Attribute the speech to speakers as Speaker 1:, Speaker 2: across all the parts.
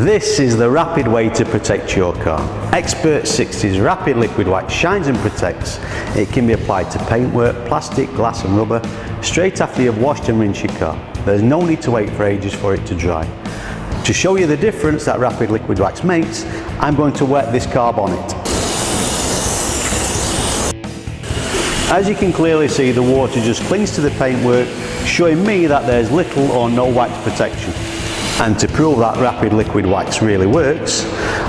Speaker 1: This is the rapid way to protect your car. Xpert-60's rapid liquid wax shines and protects. It can be applied to paintwork, plastic, glass and rubber straight after you've washed and rinsed your car. There's no need to wait for ages for it to dry. To show you the difference that rapid liquid wax makes, I'm going to wet this car bonnet. As you can clearly see, the water just clings to the paintwork, showing me that there's little or no wax protection. And to prove that rapid liquid wax really works,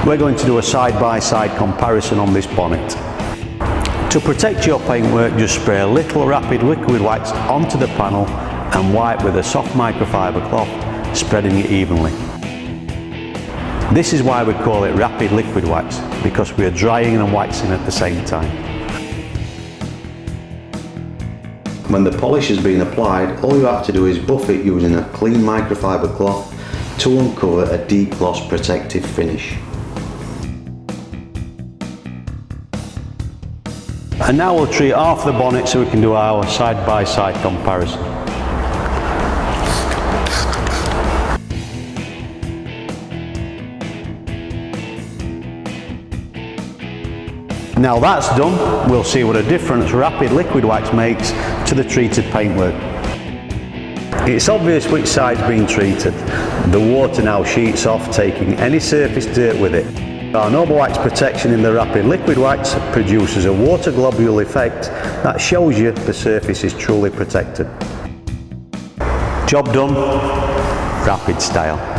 Speaker 1: we're going to do a side-by-side comparison on this bonnet. To protect your paintwork, just spray a little rapid liquid wax onto the panel and wipe with a soft microfiber cloth, spreading it evenly. This is why we call it rapid liquid wax, because we are drying and waxing at the same time. When the polish has been applied, all you have to do is buff it using a clean microfiber cloth to uncover a deep gloss protective finish. And now we'll treat half the bonnet so we can do our side-by-side comparison. Now that's done, we'll see what a difference rapid liquid wax makes to the treated paintwork. It's obvious which side's been treated. The water now sheets off, taking any surface dirt with it. Our noble wax protection in the rapid liquid wax produces a water globule effect that shows you the surface is truly protected. Job done, rapid style.